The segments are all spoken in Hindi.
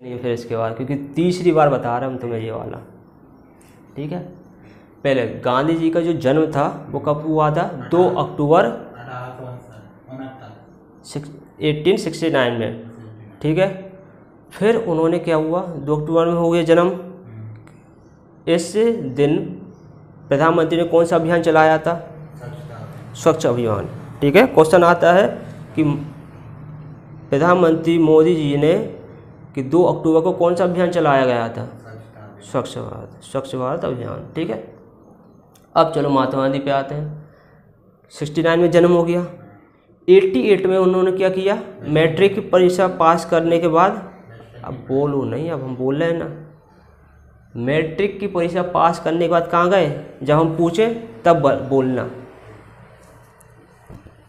नहीं फिर इसके बाद, क्योंकि तीसरी बार बता रहा हूँ तुम्हें ये वाला, ठीक है। पहले गांधी जी का जो जन्म था वो कब हुआ था? 2 अक्टूबर 1869 में, ठीक है। फिर उन्होंने क्या हुआ, 2 अक्टूबर में हो गया जन्म। इस दिन प्रधानमंत्री ने कौन सा अभियान चलाया था? स्वच्छ अभियान, ठीक है। क्वेश्चन आता है कि प्रधानमंत्री मोदी जी ने कि 2 अक्टूबर को कौन सा अभियान चलाया गया था? स्वच्छ भारत अभियान, ठीक है। अब चलो महात्मा गांधी पे आते हैं। 69 में जन्म हो गया। 88 में उन्होंने क्या किया? मैट्रिक की परीक्षा पास करने के बाद, अब बोलो नहीं, अब हम बोल रहे हैं ना, मैट्रिक की परीक्षा पास करने के बाद कहाँ गए? जब हम पूछे तब बोलना।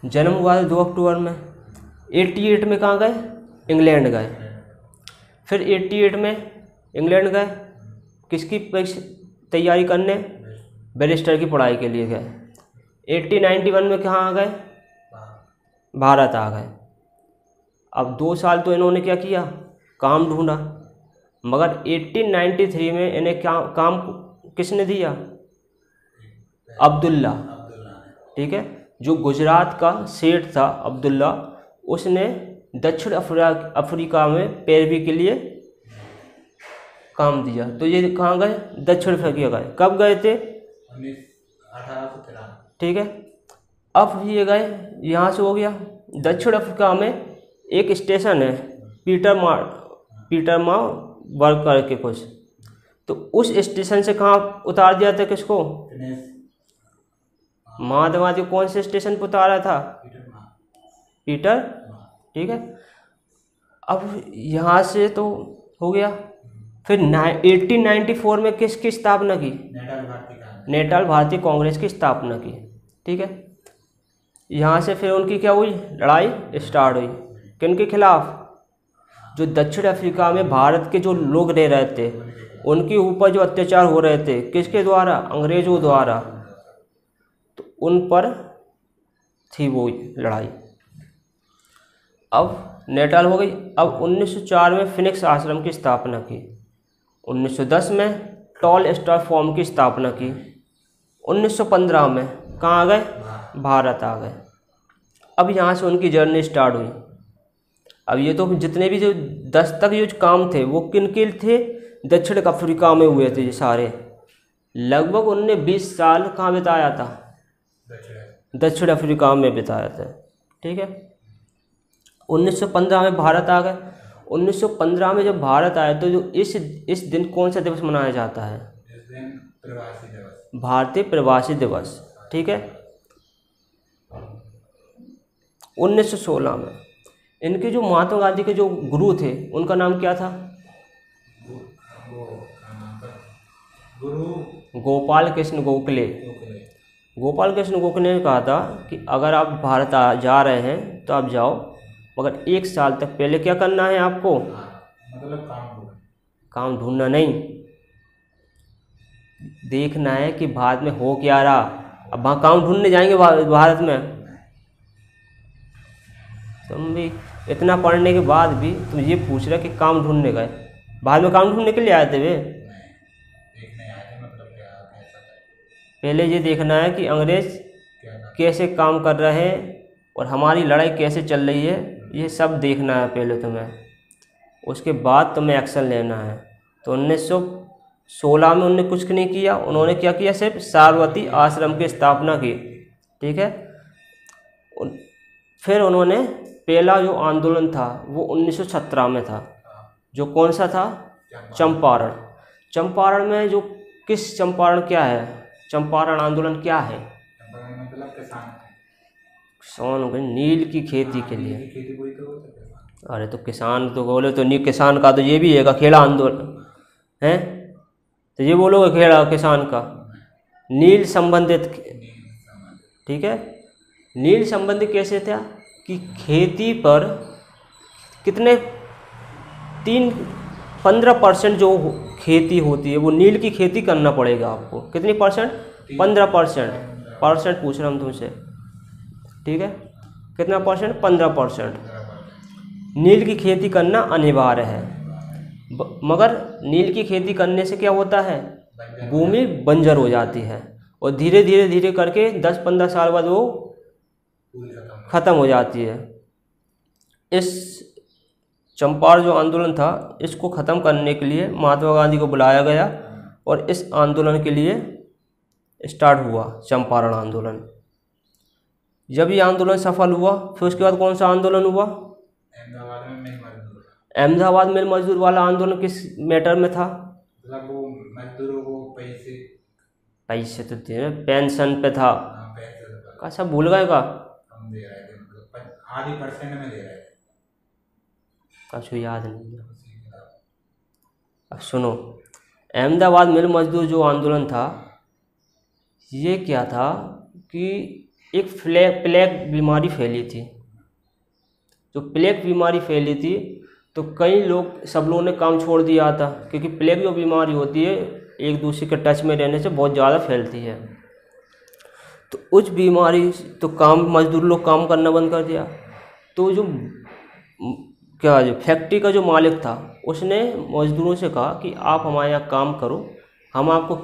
जन्म हुआ था 2 अक्टूबर में। 88 में कहाँ गए? इंग्लैंड गए। फिर 88 में इंग्लैंड गए, किसकी तैयारी करने? बैरिस्टर की पढ़ाई के लिए गए। 1891 में कहाँ आ गए? भारत आ गए। अब 2 साल तो इन्होंने क्या किया? काम ढूंढा। मगर 1893 में इन्हें काम किसने दिया? अब्दुल्ला, ठीक है। जो गुजरात का सेठ था अब्दुल्ला, उसने दक्षिण अफ्रीका में पैरवी के लिए काम दिया। तो ये कहाँ गए? दक्षिण अफ्रीका गए। कब गए थे? 1813, ठीक है। अब ये गए, यहाँ से हो गया। दक्षिण अफ्रीका में एक स्टेशन है पीटर वर्क करके कुछ, तो उस स्टेशन से कहाँ उतार दिया था? किसको? महात्मा गांधी को कौन से स्टेशन पर उतारा था? पीटर, ठीक है। अब यहाँ से तो हो गया। फिर 1894 में किसकी स्थापना की? नेटाल भारतीय कांग्रेस की स्थापना की, ठीक है। यहाँ से फिर उनकी क्या हुई? लड़ाई स्टार्ट हुई। किन के खिलाफ? जो दक्षिण अफ्रीका में भारत के जो लोग रह रहे थे उनके ऊपर जो अत्याचार हो रहे थे, किसके द्वारा? अंग्रेजों द्वारा। तो उन पर थी वो लड़ाई। अब नेटाल हो गई। अब 1904 में फिनिक्स आश्रम की स्थापना की। 1910 में टॉल स्टार फॉर्म की स्थापना की। 1915 में कहाँ आ गए? भारत आ गए। अब यहाँ से उनकी जर्नी स्टार्ट हुई। अब ये तो जितने भी जो 10 तक जो काम थे वो किन के थे? दक्षिण अफ्रीका में हुए थे ये सारे। लगभग उनने 20 साल कहाँ बिताया था? दक्षिण अफ्रीका में बिताया था, ठीक है। 1915 में भारत आ गए। 1915 में जब भारत आए तो जो इस दिन कौन सा दिवस मनाया जाता है? इस दिन प्रवासी दिवस, भारतीय प्रवासी दिवस, ठीक है। 1916 में इनके जो महात्मा गांधी के जो गुरु थे उनका नाम क्या था? गुरु गोपाल कृष्ण गोखले। गोपाल कृष्ण गोखले ने कहा था कि अगर आप भारत जा रहे हैं तो आप जाओ, मगर 1 साल तक पहले क्या करना है आपको? मतलब काम ढूंढना नहीं, देखना है कि भारत में हो क्या रहा। अब वहाँ काम ढूंढने जाएंगे भारत में, तुम भी इतना पढ़ने के बाद भी तुम ये पूछ रहे कि काम ढूंढने गए। बाद में काम ढूंढने के लिए आए थे वे? देखने आए थे, मतलब क्या कैसा था? पहले ये देखना है कि अंग्रेज कैसे काम कर रहे हैं और हमारी लड़ाई कैसे चल रही है, ये सब देखना है पहले तुम्हें। उसके बाद तुम्हें एक्शन लेना है। तो 1916 में उन्होंने कुछ नहीं किया। उन्होंने क्या किया? सिर्फ साबरमती आश्रम की स्थापना की, ठीक है। फिर उन्होंने पहला जो आंदोलन था वो 1917 में था, जो कौन सा था? चंपारण। चंपारण में जो किस चंपारण क्या है? चंपारण आंदोलन क्या है? मतलब किसान नील की खेती के लिए। खेती कोई तो अरे तो किसान तो बोले तो नहीं, किसान का तो ये भी है खेड़ा आंदोलन है, तो ये बोलोगे खेड़ा किसान का। नील संबंधित, ठीक है। नील संबंधित कैसे था कि खेती पर कितने 15% जो खेती होती है वो नील की खेती करना पड़ेगा आपको। कितनी परसेंट? 15% पूछ रहा हूँ तुमसे, ठीक है। कितना परसेंट? 15%। नील की खेती करना अनिवार्य है। मगर नील की खेती करने से क्या होता है, बंजर भूमि बंजर हो जाती है और धीरे धीरे धीरे करके 10-15 साल बाद वो पूरी खत्म ख़त्म हो जाती है। इस चंपारण जो आंदोलन था इसको ख़त्म करने के लिए महात्मा गांधी को बुलाया गया और इस आंदोलन के लिए स्टार्ट हुआ चंपारण आंदोलन। जब ये आंदोलन सफल हुआ फिर उसके बाद कौन सा आंदोलन हुआ, अहमदाबाद में मिल मजदूर, अहमदाबाद मिल मजदूर वाला आंदोलन किस मैटर में था, मतलब वो मजदूरों को पैसे, पैसे तो दे पेंशन पे था, पैसे तो का सब भूल गए का, कम दे रहे थे, मतलब 0.5% में दे रहे थे। कुछ याद नहीं है। उसी के खिलाफ। अब सुनो, अहमदाबाद मिल मजदूर जो आंदोलन था ये क्या था कि एक प्लेग बीमारी फैली थी। जो प्लेग बीमारी फैली थी तो कई लोग, सब लोगों ने काम छोड़ दिया था, क्योंकि प्लेग जो बीमारी होती है एक दूसरे के टच में रहने से बहुत ज़्यादा फैलती है। तो उस बीमारी तो काम, मजदूर लोग काम करना बंद कर दिया। तो जो फैक्ट्री का जो मालिक था उसने मजदूरों से कहा कि आप हमारे यहाँ काम करो, हम आपको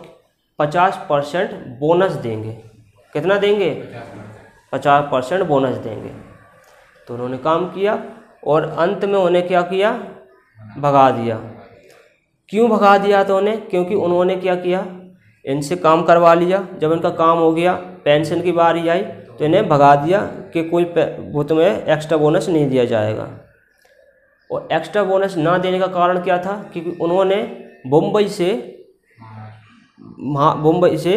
50% बोनस देंगे। कितना देंगे, 50% बोनस देंगे। तो उन्होंने काम किया और अंत में उन्हें क्या किया, भगा दिया। क्यों भगा दिया तो उन्हें, क्योंकि उन्होंने क्या किया, इनसे काम करवा लिया। जब इनका काम हो गया, पेंशन की बारी आई तो इन्हें भगा दिया कि कोई वो तुम्हें एक्स्ट्रा बोनस नहीं दिया जाएगा। और एक्स्ट्रा बोनस ना देने का कारण क्या था, क्योंकि उन्होंने मुंबई से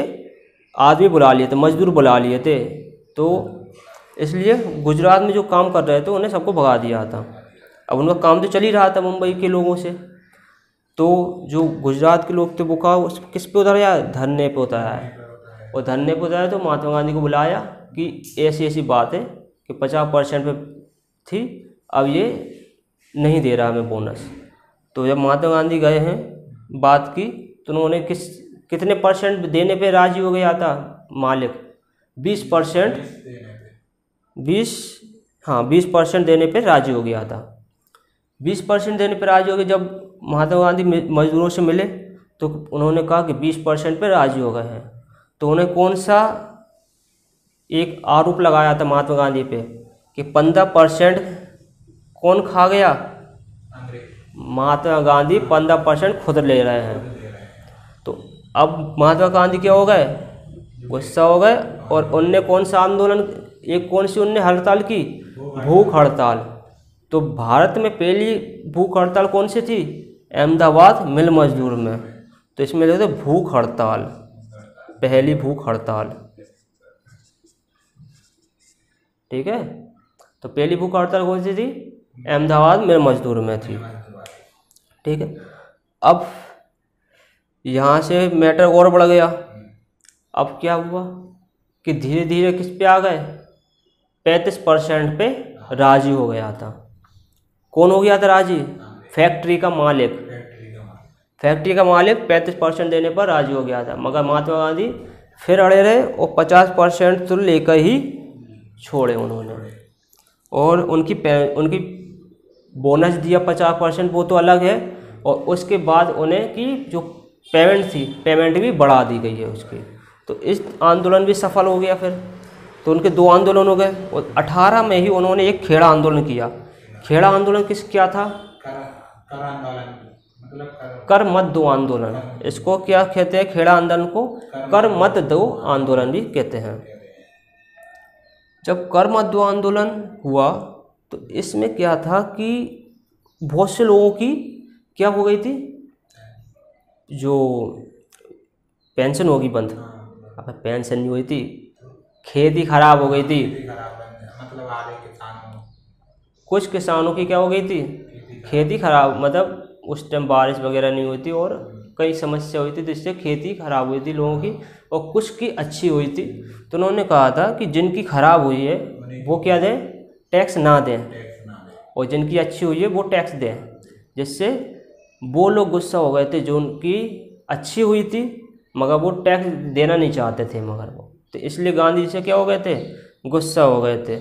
आदमी बुला लिए थे, मजदूर बुला लिए थे। तो इसलिए गुजरात में जो काम कर रहे थे उन्हें सबको भगा दिया था। अब उनका काम तो चल ही रहा था मुंबई के लोगों से। तो जो गुजरात के लोग थे वो का किस पे उतरा, धरने पे उतरा है। और धरने पे उतरा तो महात्मा गांधी को बुलाया कि ऐसी ऐसी बात है कि 50% पे थी, अब ये नहीं दे रहा हमें बोनस। तो जब महात्मा गांधी गए हैं बात की तो उन्होंने कितने % देने पे राजी हो गया था मालिक, 20%, 20% देने पे राजी हो गया था। 20% देने पे राजी हो गए। जब महात्मा गांधी मजदूरों से मिले तो उन्होंने कहा कि 20% पे राजी हो गए हैं। तो उन्हें कौन सा एक आरोप लगाया था महात्मा गांधी पे कि 15% कौन खा गया, महात्मा गांधी 15% खुद ले रहे हैं। तो अब महात्मा गांधी क्या हो गए, गुस्सा हो गए और उनने कौन सा आंदोलन, एक कौन सी उनने हड़ताल की, भूख हड़ताल। तो भारत में पहली भूख हड़ताल कौन सी थी, अहमदाबाद मिल मजदूर में। तो इसमें लिखते भूख हड़ताल, पहली भूख हड़ताल, ठीक है। तो पहली भूख हड़ताल कौन सी थी, अहमदाबाद मिल मजदूर में थी, ठीक है। अब यहाँ से मैटर और बढ़ गया। अब क्या हुआ कि धीरे धीरे किस पे आ गए, 35% पे राजी हो गया था। कौन हो गया था राजी, फैक्ट्री का मालिक। फैक्ट्री का मालिक 35% देने पर राजी हो गया था। मगर महात्मा गांधी फिर अड़े रहे और 50% तो लेकर ही छोड़े उन्होंने। और उनकी बोनस दिया 50%, वो तो अलग है। और उसके बाद उन्हें की जो पेमेंट थी, पेमेंट भी बढ़ा दी गई है उसकी। तो इस आंदोलन भी सफल हो गया। फिर तो उनके 2 आंदोलन हो गए। और 18 में ही उन्होंने एक खेड़ा आंदोलन किया। खेड़ा आंदोलन क्या था, कर आंदोलन, मतलब कर मत दो आंदोलन। इसको क्या कहते हैं, खेड़ा आंदोलन को कर मत दो आंदोलन भी कहते हैं। जब कर मत दो आंदोलन हुआ तो इसमें क्या था कि बहुत से लोगों की क्या हो गई थी, जो पेंशन होगी बंद। अब पेंशन नहीं हुई थी, खेती खराब हो गई थी। मतलब आधे किसानों, कुछ किसानों की क्या हो गई थी, खेती खराब, मतलब उस टाइम बारिश वगैरह नहीं हुई थी और कई समस्या हुई थी, जिससे खेती खराब हुई थी लोगों की। और कुछ की अच्छी हुई थी। तो उन्होंने कहा था कि जिनकी खराब हुई है वो क्या दें, टैक्स ना दें, और जिनकी अच्छी हुई है वो टैक्स दें। जिससे वो लोग गुस्सा हो गए थे जो उनकी अच्छी हुई थी, मगर वो टैक्स देना नहीं चाहते थे। मगर वो तो इसलिए गांधी जी से क्या हो गए थे, गुस्सा हो गए थे।